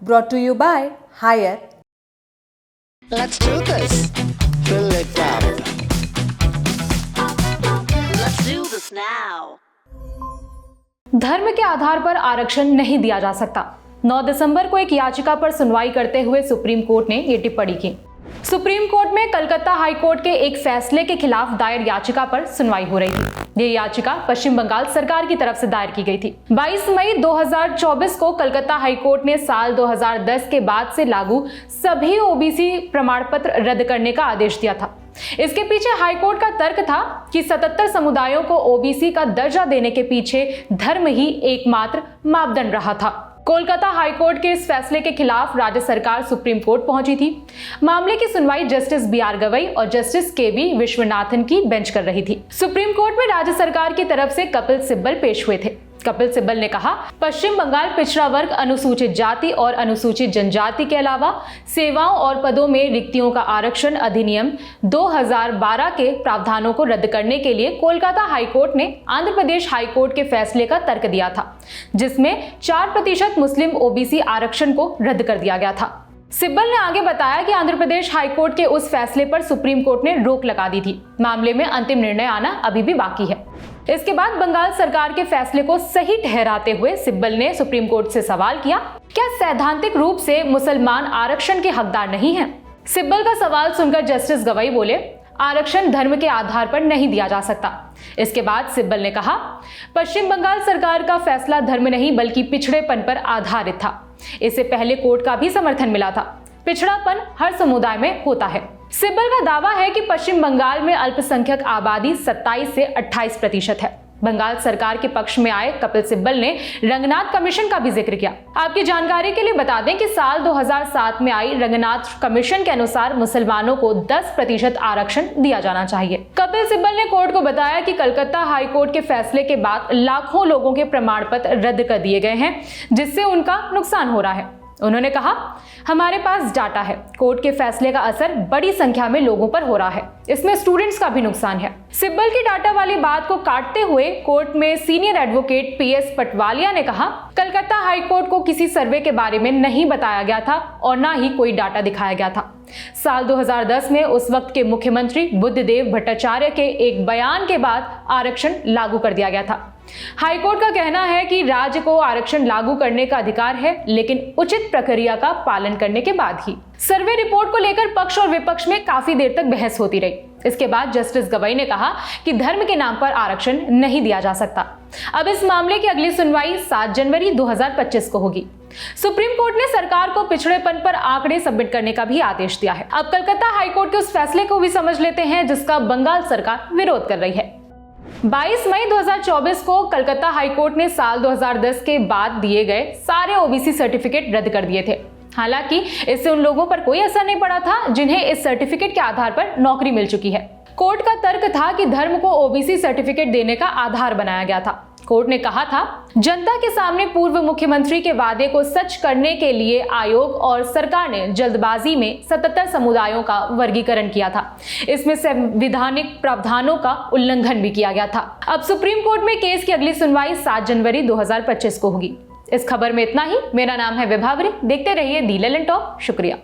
brought to you by Hire. Let's do this. Fill it up. Let's do this now. धर्म के आधार पर आरक्षण नहीं दिया जा सकता। 9 दिसंबर को एक याचिका पर सुनवाई करते हुए सुप्रीम कोर्ट ने ये टिप्पणी की। सुप्रीम कोर्ट में कलकत्ता हाई कोर्ट के एक फैसले के खिलाफ दायर याचिका पर सुनवाई हो रही थी। ये याचिका पश्चिम बंगाल सरकार की तरफ से दायर की गई थी। 22 मई 2024 को कलकत्ता हाई कोर्ट ने साल 2010 के बाद से लागू सभी ओबीसी प्रमाण पत्र रद्द करने का आदेश दिया था। इसके पीछे हाईकोर्ट का तर्क था कि 77 समुदायों को ओबीसी का दर्जा देने के पीछे धर्म ही एकमात्र मापदंड रहा था। कोलकाता हाईकोर्ट के इस फैसले के खिलाफ राज्य सरकार सुप्रीम कोर्ट पहुंची थी। मामले की सुनवाई जस्टिस बीआर गवई और जस्टिस केवी विश्वनाथन की बेंच कर रही थी। सुप्रीम कोर्ट में राज्य सरकार की तरफ से कपिल सिब्बल पेश हुए थे। कपिल सिब्बल ने कहा, पश्चिम बंगाल पिछड़ा वर्ग, अनुसूचित जाति और अनुसूचित जनजाति के अलावा सेवाओं और पदों में रिक्तियों का आरक्षण अधिनियम 2012 के प्रावधानों को रद्द करने के लिए कोलकाता हाईकोर्ट ने आंध्र प्रदेश हाईकोर्ट के फैसले का तर्क दिया था, जिसमें 4% मुस्लिम ओबीसी आरक्षण को रद्द कर दिया गया था। सिब्बल ने आगे बताया कि आंध्र प्रदेश हाईकोर्ट के उस फैसले पर सुप्रीम कोर्ट ने रोक लगा दी थी। मामले में अंतिम निर्णय आना अभी भी बाकी है। इसके बाद बंगाल सरकार के फैसले को सही ठहराते हुए सिब्बल ने सुप्रीम कोर्ट से सवाल किया, क्या सैद्धांतिक रूप से मुसलमान आरक्षण के हकदार नहीं हैं? सिब्बल का सवाल सुनकर जस्टिस गवई बोले, आरक्षण धर्म के आधार पर नहीं दिया जा सकता। इसके बाद सिब्बल ने कहा, पश्चिम बंगाल सरकार का फैसला धर्म नहीं बल्कि पिछड़ेपन पर आधारित था। इससे पहले कोर्ट का भी समर्थन मिला था। पिछड़ापन हर समुदाय में होता है। सिब्बल का दावा है कि पश्चिम बंगाल में अल्पसंख्यक आबादी 27 से 28% है। बंगाल सरकार के पक्ष में आए कपिल सिब्बल ने रंगनाथ कमीशन का भी जिक्र किया। आपकी जानकारी के लिए बता दें कि साल 2007 में आई रंगनाथ कमीशन के अनुसार मुसलमानों को 10% आरक्षण दिया जाना चाहिए। कपिल सिब्बल ने कोर्ट को बताया कि कलकत्ता हाईकोर्ट के फैसले के बाद लाखों लोगों के प्रमाण पत्र रद्द कर दिए गए हैं, जिससे उनका नुकसान हो रहा है। उन्होंने कहा, हमारे पास डाटा है, कोर्ट के फैसले का असर बड़ी संख्या में लोगों पर हो रहा है, इसमें स्टूडेंट्स का भी नुकसान है। सिब्बल की डाटा वाली बात को काटते हुए कोर्ट में सीनियर एडवोकेट पीएस पटवालिया ने कहा, कलकत्ता हाईकोर्ट को किसी सर्वे के बारे में नहीं बताया गया था और ना ही कोई डाटा दिखाया गया था। साल 2010 में उस वक्त के मुख्यमंत्री बुद्धदेव भट्टाचार्य के एक बयान के बाद आरक्षण लागू कर दिया गया था। हाईकोर्ट का कहना है कि राज्य को आरक्षण लागू करने का अधिकार है, लेकिन उचित प्रक्रिया का पालन करने के बाद ही। सर्वे रिपोर्ट को लेकर पक्ष और विपक्ष में काफी देर तक बहस होती रही। इसके बाद जस्टिस गवई ने कहा कि धर्म के नाम पर आरक्षण नहीं दिया जा सकता। अब इस मामले की अगली सुनवाई 7 जनवरी 2025 को होगी। सुप्रीम कोर्ट ने सरकार को पिछड़ेपन पर आंकड़े सबमिट करने का भी आदेश दिया है। अब कलकत्ता हाईकोर्ट के उस फैसले को भी समझ लेते हैं जिसका बंगाल सरकार विरोध कर रही है। 22 मई 2024 को कलकत्ता हाईकोर्ट ने साल 2010 के बाद दिए गए सारे ओबीसी सर्टिफिकेट रद्द कर दिए थे। हालांकि इससे उन लोगों पर कोई असर नहीं पड़ा था जिन्हें इस सर्टिफिकेट के आधार पर नौकरी मिल चुकी है। कोर्ट का तर्क था कि धर्म को ओबीसी सर्टिफिकेट देने का आधार बनाया गया था। कोर्ट ने कहा था, जनता के सामने पूर्व मुख्यमंत्री के वादे को सच करने के लिए आयोग और सरकार ने जल्दबाजी में 77 समुदायों का वर्गीकरण किया था। इसमें संवैधानिक प्रावधानों का उल्लंघन भी किया गया था। अब सुप्रीम कोर्ट में केस की अगली सुनवाई 7 जनवरी 2025 को होगी। इस खबर में इतना ही। मेरा नाम है विभावरी। देखते रहिए दी ललन टॉप। शुक्रिया।